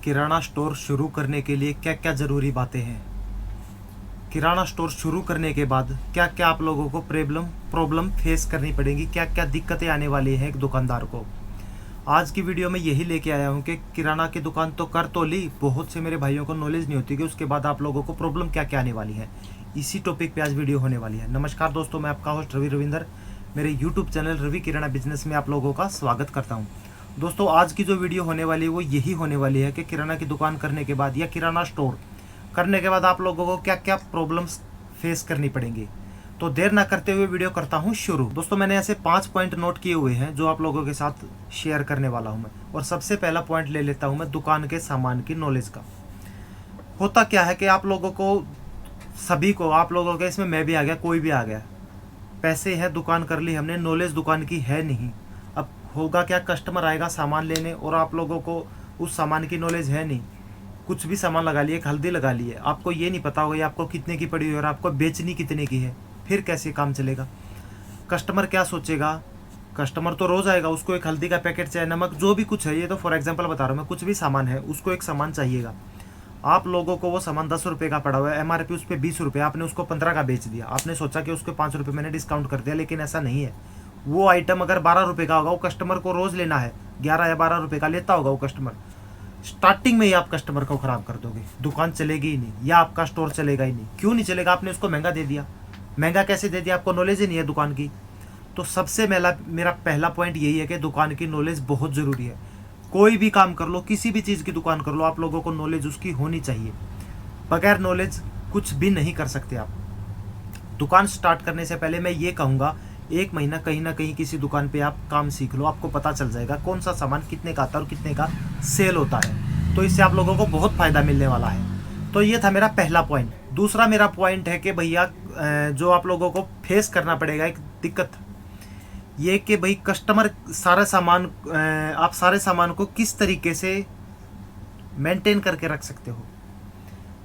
किराना store शुरू करने के लिए क्या क्या ज़रूरी बातें हैं। किराना स्टोर शुरू करने के बाद क्या क्या आप लोगों को प्रॉब्लम फेस करनी पड़ेगी, क्या क्या दिक्कतें आने वाली हैं एक दुकानदार को। आज की वीडियो में यही लेके आया हूँ कि किराना की दुकान तो कर तो ली, बहुत से मेरे भाइयों को नॉलेज नहीं होती कि उसके बाद आप लोगों को प्रॉब्लम क्या क्या आने वाली है। इसी टॉपिक पे आज वीडियो होने वाली है। नमस्कार दोस्तों, मैं आपका होस्ट रवि रविंदर मेरे यूट्यूब चैनल रवि किराना बिजनेस में आप लोगों का स्वागत करता हूँ। दोस्तों, आज की जो वीडियो होने वाली है वो यही होने वाली है कि किराना की दुकान करने के बाद या किराना स्टोर करने के बाद आप लोगों को क्या क्या प्रॉब्लम्स फेस करनी पड़ेंगी। तो देर ना करते हुए वीडियो करता हूँ शुरू। दोस्तों, मैंने ऐसे 5 पॉइंट नोट किए हुए हैं जो आप लोगों के साथ शेयर करने वाला हूँ मैं। और सबसे पहला पॉइंट ले लेता हूँ मैं दुकान के सामान की नॉलेज का। होता क्या है कि आप लोगों को, सभी को, आप लोगों के, इसमें मैं भी आ गया, कोई भी आ गया, पैसे हैं, दुकान कर ली हमने, नॉलेज दुकान की है नहीं। अब होगा क्या, कस्टमर आएगा सामान लेने और आप लोगों को उस सामान की नॉलेज है नहीं। कुछ भी सामान लगा लिए, हल्दी लगा लिए, आपको ये नहीं पता होगा ये आपको कितने की पड़ी हुई है और आपको बेचनी कितने की है। फिर कैसे काम चलेगा? कस्टमर क्या सोचेगा? कस्टमर तो रोज़ आएगा, उसको एक हल्दी का पैकेट चाहे नमक जो भी कुछ है, ये तो फॉर एग्जांपल बता रहा हूँ मैं, कुछ भी सामान है उसको एक सामान चाहिएगा। आप लोगों को वो सामान 10 रुपये का पड़ा हुआ है, MRP उस पर 20 रुपये, आपने उसको 15 का बेच दिया। आपने सोचा कि उसके 5 रुपये मैंने डिस्काउंट कर दिया, लेकिन ऐसा नहीं है। वो आइटम अगर 12 रुपये का होगा, वो कस्टमर को रोज़ लेना है, 11 या 12 रुपये का लेता होगा वो कस्टमर। स्टार्टिंग में ही आप कस्टमर को ख़राब कर दोगे, दुकान चलेगी ही नहीं या आपका स्टोर चलेगा ही नहीं। क्यों नहीं चलेगा? आपने उसको महंगा दे दिया। महंगा कैसे दे दिया? आपको नॉलेज ही नहीं है दुकान की। तो सबसे मेरा पहला पॉइंट यही है कि दुकान की नॉलेज बहुत ज़रूरी है। कोई भी काम कर लो, किसी भी चीज़ की दुकान कर लो, आप लोगों को नॉलेज उसकी होनी चाहिए। बगैर नॉलेज कुछ भी नहीं कर सकते आप। दुकान स्टार्ट करने से पहले मैं ये कहूँगा, 1 महीना कहीं ना कहीं किसी दुकान पे आप काम सीख लो, आपको पता चल जाएगा कौन सा सामान कितने का आता है और कितने का सेल होता है। तो इससे आप लोगों को बहुत फ़ायदा मिलने वाला है। तो ये था मेरा पहला पॉइंट। दूसरा मेरा पॉइंट है कि भैया, जो आप लोगों को फेस करना पड़ेगा एक दिक्कत, ये कि भाई कस्टमर सारा सामान, आप सारे सामान को किस तरीके से मेंटेन करके रख सकते हो।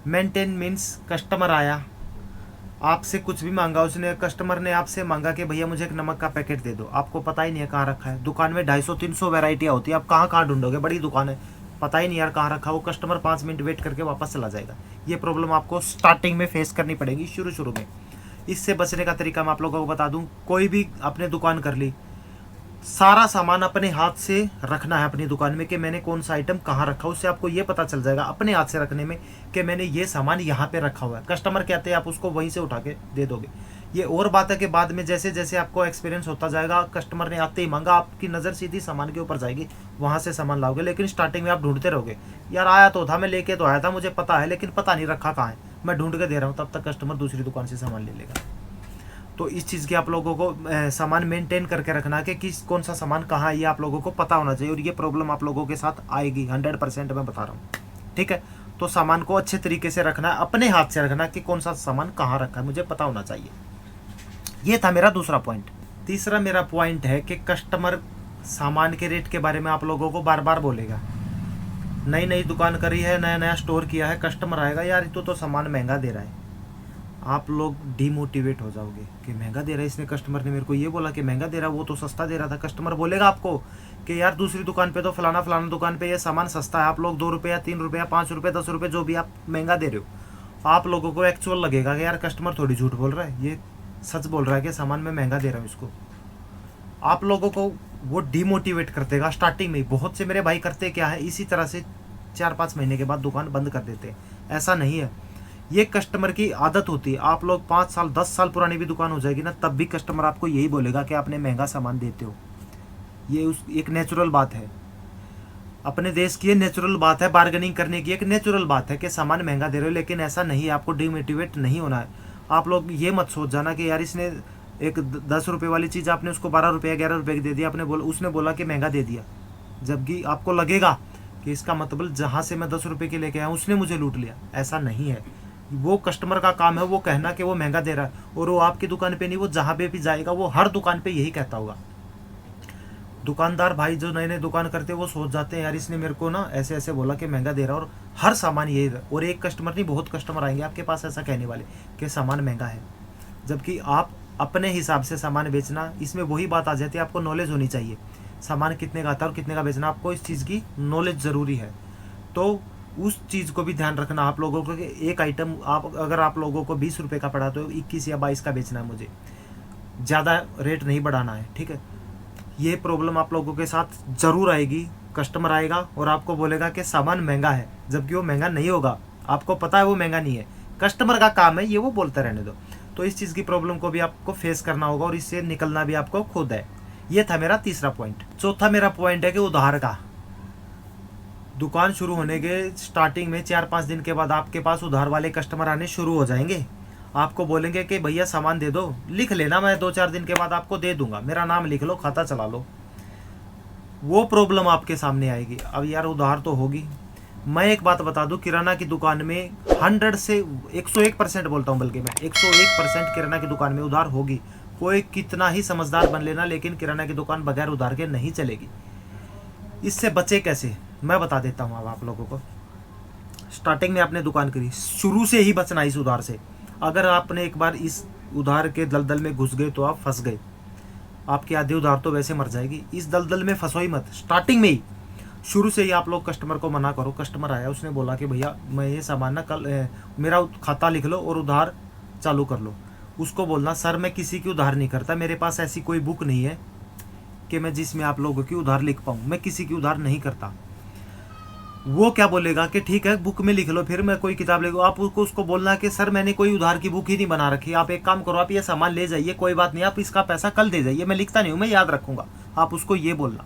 मेंटेन मीन्स कस्टमर आया, आपसे कुछ भी मांगा, उसने, कस्टमर ने आपसे मांगा कि भैया मुझे एक नमक का पैकेट दे दो। आपको पता ही नहीं है कहाँ रखा है। दुकान में 250-300 वैरायटियाँ होती है, आप कहाँ कहाँ ढूंढोगे, बड़ी दुकान है, पता ही नहीं यार कहाँ रखा। वो कस्टमर 5 मिनट वेट करके वापस चला जाएगा। ये प्रॉब्लम आपको स्टार्टिंग में फेस करनी पड़ेगी, शुरू में। इससे बचने का तरीका मैं आप लोगों को बता दूँ। कोई भी आपने दुकान कर ली, सारा सामान अपने हाथ से रखना है अपनी दुकान में कि मैंने कौन सा आइटम कहाँ रखा। उससे आपको ये पता चल जाएगा अपने हाथ से रखने में कि मैंने ये सामान यहाँ पे रखा हुआ है। कस्टमर कहते हैं आप उसको वहीं से उठा के दे दोगे। ये और बात है कि बाद में जैसे जैसे आपको एक्सपीरियंस होता जाएगा, कस्टमर ने आते ही मांगा, आपकी नज़र सीधी सामान के ऊपर जाएगी, वहाँ से सामान लाओगे। लेकिन स्टार्टिंग में आप ढूंढते रहोगे, यार आया तो था, मैं लेके तो आया था, मुझे पता है, लेकिन पता नहीं रखा कहाँ है, मैं ढूंढ के दे रहा हूँ, तब तक कस्टमर दूसरी दुकान से सामान ले लेगा। तो इस चीज़ की आप लोगों को सामान मेंटेन करके रखना कि किस कौन सा सामान कहाँ है, ये आप लोगों को पता होना चाहिए। और ये प्रॉब्लम आप लोगों के साथ आएगी, 100% मैं बता रहा हूँ, ठीक है। तो सामान को अच्छे तरीके से रखना है, अपने हाथ से रखना कि कौन सा सामान कहाँ रखा है, मुझे पता होना चाहिए। ये था मेरा दूसरा पॉइंट। तीसरा मेरा पॉइंट है कि कस्टमर सामान के रेट के बारे में आप लोगों को बार बार बोलेगा। नई नई दुकान करी है, नया नया स्टोर किया है, कस्टमर आएगा, यार तो सामान महंगा दे रहा है। आप लोग डिमोटिवेट हो जाओगे कि महंगा दे रहा है इसने, कस्टमर ने मेरे को ये बोला कि महंगा दे रहा है, वो तो सस्ता दे रहा था। कस्टमर बोलेगा आपको कि यार दूसरी दुकान पे तो फलाना फलाना दुकान पे ये सामान सस्ता है, आप लोग 2 रुपये या 3 रुपये या 5 रुपये 10 रुपये जो भी आप महंगा दे रहे हो। आप लोगों को एक्चुअल लगेगा कि यार कस्टमर थोड़ी झूठ बोल रहा है, ये सच बोल रहा है कि सामान मैं महंगा दे रहा हूँ इसको। आप लोगों को वो डिमोटिवेट कर देगा स्टार्टिंग में। बहुत से मेरे भाई करते क्या है, इसी तरह से 4-5 महीने के बाद दुकान बंद कर देते हैं। ऐसा नहीं है, ये कस्टमर की आदत होती है। आप लोग 5 साल 10 साल पुरानी भी दुकान हो जाएगी ना, तब भी कस्टमर आपको यही बोलेगा कि आपने महंगा सामान देते हो। ये एक नेचुरल बात है, अपने देश की ये नेचुरल बात है, बार्गेनिंग करने की एक नेचुरल बात है कि सामान महंगा दे रहे हो। लेकिन ऐसा नहीं है, आपको डिमोटिवेट नहीं होना है। आप लोग ये मत सोच जाना कि यार इसने एक 10 रुपये वाली चीज़ आपने उसको 12 रुपये या 11 रुपये की दे दिया, उसने बोला कि महंगा दे दिया। जबकि आपको लगेगा कि इसका मतलब जहाँ से मैं 10 रुपये के लेके आया उसने मुझे लूट लिया। ऐसा नहीं है। वो कस्टमर का काम है वो कहना कि वो महंगा दे रहा है, और वो आपकी दुकान पे नहीं, वो जहाँ पे भी जाएगा वो हर दुकान पे यही कहता होगा। दुकानदार भाई जो नए नए दुकान करते हैं वो सोच जाते हैं यार इसने मेरे को ना ऐसे ऐसे बोला कि महंगा दे रहा है, और हर सामान यही है। और एक कस्टमर नहीं, बहुत कस्टमर आएंगे आपके पास ऐसा कहने वाले कि सामान महंगा है, जबकि आप अपने हिसाब से सामान बेचना, इसमें वही बात आ जाती है, आपको नॉलेज होनी चाहिए सामान कितने का आता है और कितने का बेचना। आपको इस चीज़ की नॉलेज ज़रूरी है। तो उस चीज़ को भी ध्यान रखना आप लोगों को कि एक आइटम अगर आप लोगों को 20 रुपये का पड़ा तो 21 या 22 का बेचना है, मुझे ज़्यादा रेट नहीं बढ़ाना है, ठीक है। ये प्रॉब्लम आप लोगों के साथ ज़रूर आएगी। कस्टमर आएगा और आपको बोलेगा कि सामान महंगा है, जबकि वो महंगा नहीं होगा, आपको पता है वो महंगा नहीं है, कस्टमर का काम है ये, वो बोलते रहने दो। तो इस चीज़ की प्रॉब्लम को भी आपको फेस करना होगा और इससे निकलना भी आपको खुद है। ये था मेरा तीसरा पॉइंट। चौथा मेरा पॉइंट है कि उधार का। दुकान शुरू होने के स्टार्टिंग में 4-5 दिन के बाद आपके पास उधार वाले कस्टमर आने शुरू हो जाएंगे। आपको बोलेंगे कि भैया सामान दे दो, लिख लेना, मैं 2-4 दिन के बाद आपको दे दूंगा, मेरा नाम लिख लो, खाता चला लो। वो प्रॉब्लम आपके सामने आएगी। अब यार उधार तो होगी। मैं एक बात बता दूं, किराना की दुकान में 100 से 101% बोलता हूं, बल्कि मैं 101% किराना की दुकान में उधार होगी। कोई कितना ही समझदार बन लेना, लेकिन किराना की दुकान बगैर उधार के नहीं चलेगी। इससे बचे कैसे, मैं बता देता हूं अब आप लोगों को। स्टार्टिंग में आपने दुकान करी, शुरू से ही बचना इस उधार से। अगर आपने एक बार इस उधार के दलदल में घुस गए तो आप फंस गए। आपकी आधी उधार तो वैसे मर जाएगी। इस दलदल में फंसो ही मत, स्टार्टिंग में ही, शुरू से ही आप लोग कस्टमर को मना करो। कस्टमर आया, उसने बोला कि भैया मैं ये सामान ना कल मेरा खाता लिख लो और उधार चालू कर लो। उसको बोलना सर मैं किसी की उधार नहीं करता, मेरे पास ऐसी कोई बुक नहीं है कि मैं जिसमें आप लोगों की उधार लिख पाऊँ, मैं किसी की उधार नहीं करता। वो क्या बोलेगा कि ठीक है बुक में लिख लो, फिर मैं कोई किताब लिखूँ। आप उसको बोलना कि सर मैंने कोई उधार की बुक ही नहीं बना रखी, आप एक काम करो, आप ये सामान ले जाइए, कोई बात नहीं, आप इसका पैसा कल दे जाइए, मैं लिखता नहीं हूँ, मैं याद रखूँगा। आप उसको ये बोलना।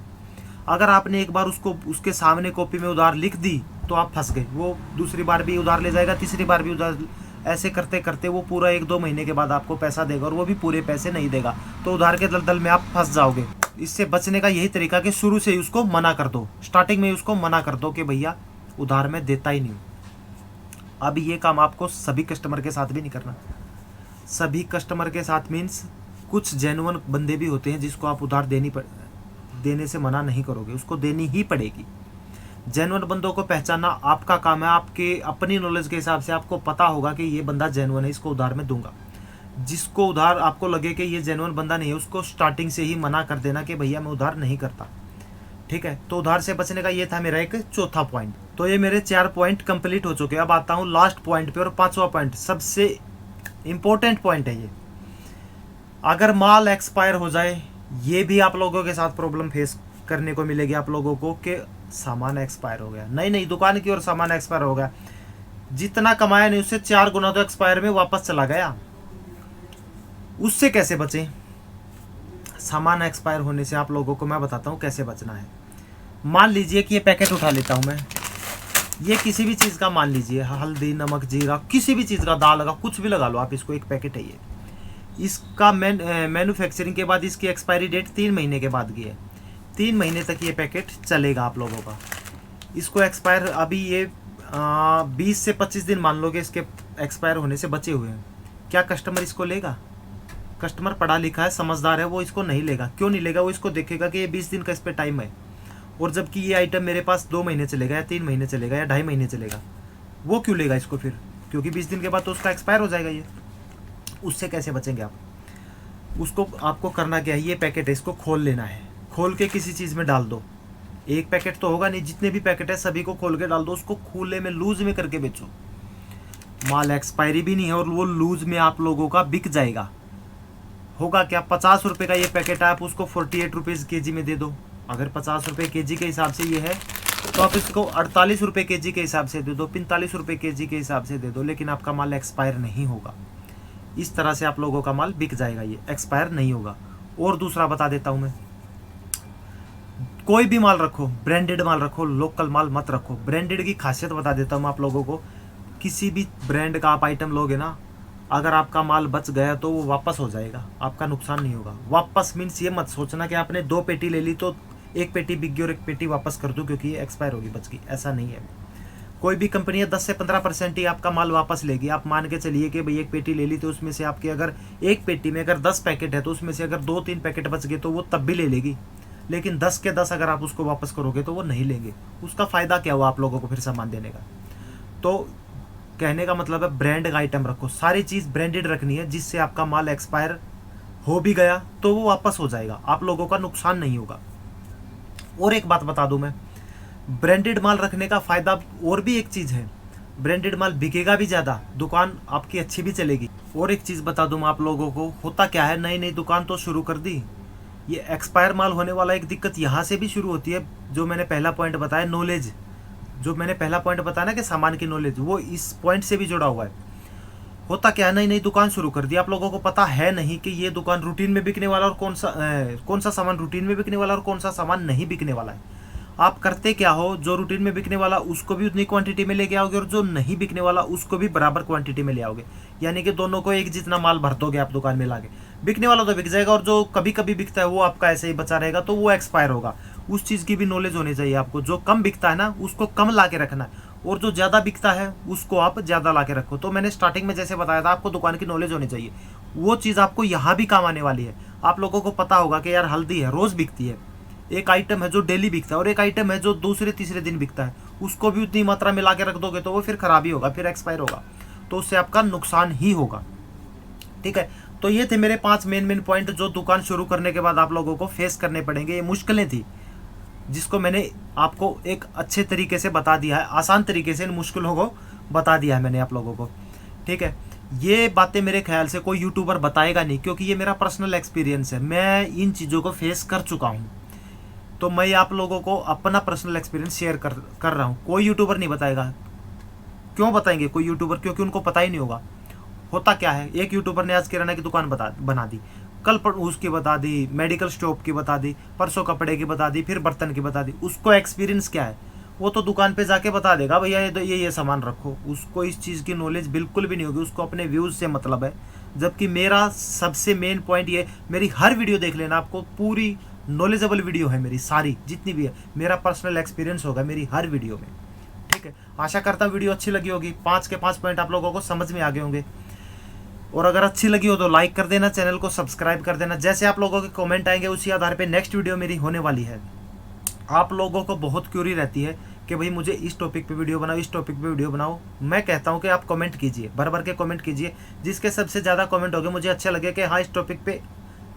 अगर आपने एक बार उसको उसके सामने कॉपी में उधार लिख दी तो आप फंस गए। वो दूसरी बार भी उधार ले जाएगा, तीसरी बार भी उधार, ऐसे करते करते वो पूरा 1-2 महीने के बाद आपको पैसा देगा और वो भी पूरे पैसे नहीं देगा। तो उधार के दलदल में आप फंस जाओगे। इससे बचने का यही तरीका कि शुरू से ही उसको मना कर दो, स्टार्टिंग में उसको मना कर दो कि भैया उधार में देता ही नहीं। अब ये काम आपको सभी कस्टमर के साथ भी नहीं करना। सभी कस्टमर के साथ मीन्स कुछ जेन्युइन बंदे भी होते हैं जिसको आप उधार देने से मना नहीं करोगे, उसको देनी ही पड़ेगी। जेन्युइन बंदों को पहचानना आपका काम है। आपके अपनी नॉलेज के हिसाब से आपको पता होगा कि ये बंदा जेन्युइन है, इसको उधार में दूंगा। जिसको उधार आपको लगे कि ये जेन्युइन बंदा नहीं है, उसको स्टार्टिंग से ही मना कर देना कि भैया मैं उधार नहीं करता, ठीक है। तो उधार से बचने का ये था मेरा एक चौथा पॉइंट। तो ये मेरे 4 पॉइंट कंप्लीट हो चुके हैं। अब आता हूँ लास्ट पॉइंट पे, और 5वां पॉइंट सबसे इंपॉर्टेंट पॉइंट है ये। अगर माल एक्सपायर हो जाए, ये भी आप लोगों के साथ प्रॉब्लम फेस करने को मिलेगी आप लोगों को कि सामान एक्सपायर हो गया। नहीं, दुकान की और सामान एक्सपायर हो गया, जितना कमाया नहीं उससे 4 गुना तो एक्सपायर में वापस चला गया। उससे कैसे बचें? सामान एक्सपायर होने से आप लोगों को मैं बताता हूँ कैसे बचना है। मान लीजिए कि ये पैकेट उठा लेता हूँ मैं, ये किसी भी चीज़ का, मान लीजिए हल्दी, नमक, जीरा, किसी भी चीज़ का, दाल का, कुछ भी लगा लो आप, इसको एक पैकेट है ये। इसका मैन्युफैक्चरिंग के बाद इसकी एक्सपायरी डेट 3 महीने के बाद की है। 3 महीने तक ये पैकेट चलेगा आप लोगों का। इसको एक्सपायर अभी ये 20 से 25 दिन मान लो कि इसके एक्सपायर होने से बचे हुए हैं। क्या कस्टमर इसको लेगा? कस्टमर पढ़ा लिखा है, समझदार है, वो इसको नहीं लेगा। क्यों नहीं लेगा? वो इसको देखेगा कि ये 20 दिन का इस पर टाइम है, और जबकि ये आइटम मेरे पास 2 महीने चलेगा या 3 महीने चलेगा या 2.5 महीने चलेगा। वो क्यों लेगा इसको फिर? क्योंकि 20 दिन के बाद तो उसका एक्सपायर हो जाएगा ये। उससे कैसे बचेंगे आप? उसको आपको करना क्या है, ये पैकेट है, इसको खोल लेना है। खोल के किसी चीज़ में डाल दो। एक पैकेट तो होगा नहीं, जितने भी पैकेट है सभी को खोल के डाल दो। उसको खुले में, लूज में करके बेचो। माल एक्सपायरी भी नहीं है और वो लूज में आप लोगों का बिक जाएगा। होगा क्या, 50 रुपये का ये पैकेट है, आप उसको 48 रुपीज़ केजी में दे दो। अगर 50 रुपये केजी के हिसाब से ये है तो आप इसको 48 रुपये केजी के हिसाब से दे दो, 45 रुपये केजी के हिसाब से दे दो, लेकिन आपका माल एक्सपायर नहीं होगा। इस तरह से आप लोगों का माल बिक जाएगा, ये एक्सपायर नहीं होगा। और दूसरा बता देता हूँ मैं, कोई भी माल रखो, ब्रांडेड माल रखो, लोकल माल मत रखो। ब्रांडेड की खासियत बता देता हूँ मैं आप लोगों को। किसी भी ब्रांड का आप आइटम लोगे ना, अगर आपका माल बच गया तो वो वापस हो जाएगा, आपका नुकसान नहीं होगा। वापस मीन्स ये मत सोचना कि आपने 2 पेटी ले ली तो 1 पेटी बिक गई और 1 पेटी वापस कर दूँ क्योंकि ये एक्सपायर होगी, बच गई। ऐसा नहीं है। कोई भी कंपनी 10 से 15% ही आपका माल वापस लेगी। आप मान के चलिए कि भाई 1 पेटी ले ली तो उसमें से आपके अगर 1 पेटी में अगर 10 पैकेट है तो उसमें से अगर 2-3 पैकेट बच गए तो वो तब भी ले लेगी। लेकिन 10 के 10 अगर आप उसको वापस करोगे तो वो नहीं लेंगे। उसका फ़ायदा क्या हुआ आप लोगों को फिर सामान देने का? तो कहने का मतलब है ब्रांड का आइटम रखो, सारी चीज़ ब्रांडेड रखनी है, जिससे आपका माल एक्सपायर हो भी गया तो वो वापस हो जाएगा, आप लोगों का नुकसान नहीं होगा। और एक बात बता दूं मैं, ब्रांडेड माल रखने का फ़ायदा और भी एक चीज़ है, ब्रांडेड माल बिकेगा भी ज़्यादा, दुकान आपकी अच्छी भी चलेगी। और एक चीज़ बता दूँ आप लोगों को, होता क्या है, नई नई दुकान तो शुरू कर दी, ये एक्सपायर माल होने वाला एक दिक्कत यहाँ से भी शुरू होती है। जो मैंने पहला पॉइंट बताया नॉलेज, जो मैंने पहला पॉइंट बताया ना कि सामान की नॉलेज, वो इस पॉइंट से भी जुड़ा हुआ है। होता क्या है, नई नई दुकान शुरू कर दी, आप लोगों को पता है नहीं कि ये दुकान रूटीन में बिकने वाला और कौन सा सामान रूटीन में बिकने वाला और कौन सा सामान नहीं बिकने वाला है। आप करते क्या हो, जो रूटीन में बिकने वाला उसको भी उतनी क्वांटिटी में लेके आओगे और जो नहीं बिकने वाला उसको भी बराबर क्वांटिटी में ले आओगे, यानी कि दोनों को एक जितना माल भर दोगे आप दुकान में लाके। बिकने वाला तो बिक जाएगा और जो कभी कभी बिकता है वो आपका ऐसे ही बचा रहेगा, तो वो एक्सपायर होगा। उस चीज़ की भी नॉलेज होनी चाहिए आपको। जो कम बिकता है ना उसको कम ला के रखना है, और जो ज़्यादा बिकता है उसको आप ज़्यादा ला के रखो। तो मैंने स्टार्टिंग में जैसे बताया था, आपको दुकान की नॉलेज होनी चाहिए। वो चीज़ आपको यहाँ भी काम आने वाली है। आप लोगों को पता होगा कि यार हल्दी है, रोज़ बिकती है, एक आइटम है जो डेली बिकता है और एक आइटम है जो दूसरे तीसरे दिन बिकता है, उसको भी उतनी मात्रा में ला के रख दोगे तो वो फिर खराब ही होगा, फिर एक्सपायर होगा, तो उससे आपका नुकसान ही होगा। ठीक है, तो ये थे मेरे 5 मेन पॉइंट जो दुकान शुरू करने के बाद आप लोगों को फेस करने पड़ेंगे। ये मुश्किलें थी जिसको मैंने आपको एक अच्छे तरीके से बता दिया है, आसान तरीके से इन मुश्किलों को बता दिया है मैंने आप लोगों को। ठीक है, ये बातें मेरे ख्याल से कोई यूट्यूबर बताएगा नहीं, क्योंकि ये मेरा पर्सनल एक्सपीरियंस है, मैं इन चीज़ों को फेस कर चुका हूँ। तो मैं आप लोगों को अपना पर्सनल एक्सपीरियंस शेयर कर रहा हूँ, कोई यूट्यूबर नहीं बताएगा। क्यों बताएंगे कोई यूट्यूबर, क्योंकि उनको पता ही नहीं होगा। होता क्या है, एक यूट्यूबर ने आज किराना की दुकान बना दी, कल पर उसकी बता दी, मेडिकल स्टोर की बता दी, परसों कपड़े की बता दी, फिर बर्तन की बता दी। उसको एक्सपीरियंस क्या है, वो तो दुकान पे जाके बता देगा भैया ये सामान रखो। उसको इस चीज़ की नॉलेज बिल्कुल भी नहीं होगी, उसको अपने व्यूज़ से मतलब है। जबकि मेरा सबसे मेन पॉइंट ये, मेरी हर वीडियो देख लेना, आपको पूरी नॉलेजेबल वीडियो है मेरी, सारी जितनी भी है, मेरा पर्सनल एक्सपीरियंस होगा मेरी हर वीडियो में। ठीक है, आशा करता हूँ वीडियो अच्छी लगी होगी, 5 के 5 पॉइंट आप लोगों को समझ में आ गए होंगे। और अगर अच्छी लगी हो तो लाइक कर देना, चैनल को सब्सक्राइब कर देना। जैसे आप लोगों के कमेंट आएंगे उसी आधार पे नेक्स्ट वीडियो मेरी होने वाली है। आप लोगों को बहुत क्यूरी रहती है कि भाई मुझे इस टॉपिक पे वीडियो बनाओ, इस टॉपिक पे वीडियो बनाओ। मैं कहता हूँ कि आप कमेंट कीजिए, भर भर के कमेंट कीजिए, जिसके सबसे ज़्यादा कमेंट होंगे मुझे अच्छा लगे कि हाँ इस टॉपिक पे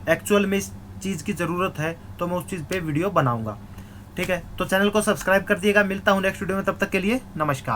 एक्चुअल में इस चीज़ की ज़रूरत है, तो मैं उस चीज़ पे वीडियो बनाऊँगा। ठीक है, तो चैनल को सब्सक्राइब कर दिएगा। मिलता हूँ नेक्स्ट वीडियो में, तब तक के लिए नमस्कार।